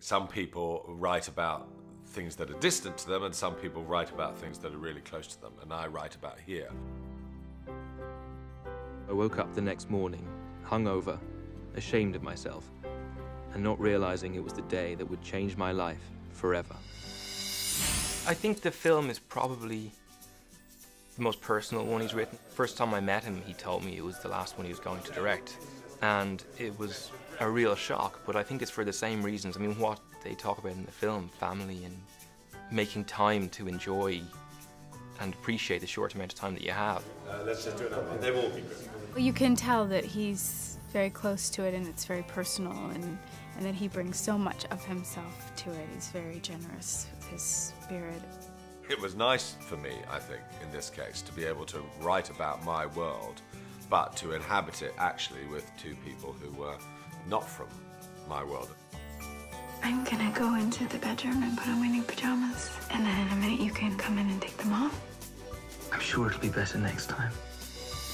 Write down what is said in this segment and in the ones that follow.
Some people write about things that are distant to them, and some people write about things that are really close to them, and I write about here. I woke up the next morning, hungover, ashamed of myself, and not realizing it was the day that would change my life forever. I think the film is probably the most personal one he's written. First time I met him, he told me it was the last one he was going to direct. And it was a real shock, but I think it's for the same reasons. I mean, what they talk about in the film, family and making time to enjoy and appreciate the short amount of time that you have. Let's just do another one. They've all been good. Well, you can tell that he's very close to it and it's very personal, and that he brings so much of himself to it. He's very generous with his spirit. It was nice for me, I think, in this case, to be able to write about my world, but to inhabit it actually with two people who were not from my world. I'm gonna go into the bedroom and put on my new pajamas, and then in a minute you can come in and take them off. I'm sure it'll be better next time.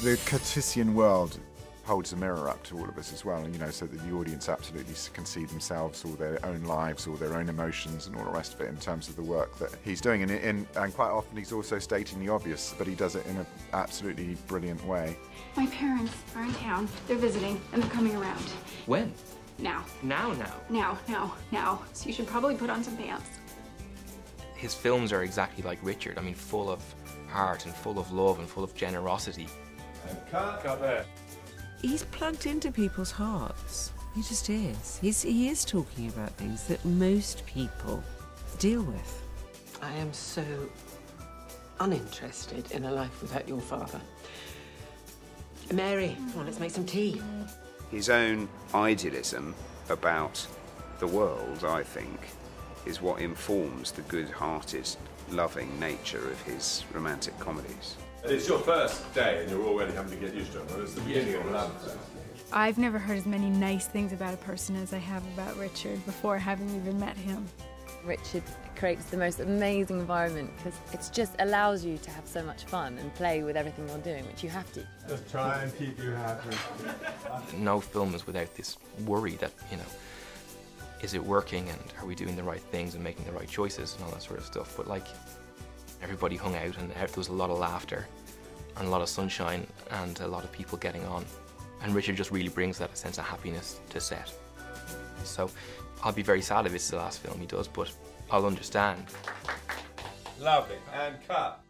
The Cartesian world holds a mirror up to all of us as well, you know, so that the audience absolutely can see themselves, all their own lives, all their own emotions and all the rest of it in terms of the work that he's doing. And quite often he's also stating the obvious, but he does it in an absolutely brilliant way. My parents are in town. They're visiting, and they're coming around. When? Now. Now? Now. So you should probably put on some pants. His films are exactly like Richard. I mean, full of heart and full of love and full of generosity. Cut there. He's plugged into people's hearts. He just is. He is talking about things that most people deal with. I am so uninterested in a life without your father. Mary, come on, let's make some tea. His own idealism about the world, I think, is what informs the good-hearted, loving nature of his romantic comedies. It's your first day and you're already having to get used to it. It's the beginning of love. I've never heard as many nice things about a person as I have about Richard before having even met him. Richard creates the most amazing environment because it just allows you to have so much fun and play with everything you're doing, which you have to. Just try and keep you happy. No film is without this worry that, you know, is it working and are we doing the right things and making the right choices and all that sort of stuff. But like, everybody hung out and there was a lot of laughter and a lot of sunshine and a lot of people getting on. And Richard just really brings that sense of happiness to set. So I'll be very sad if it's the last film he does, but I'll understand. Lovely. And cut.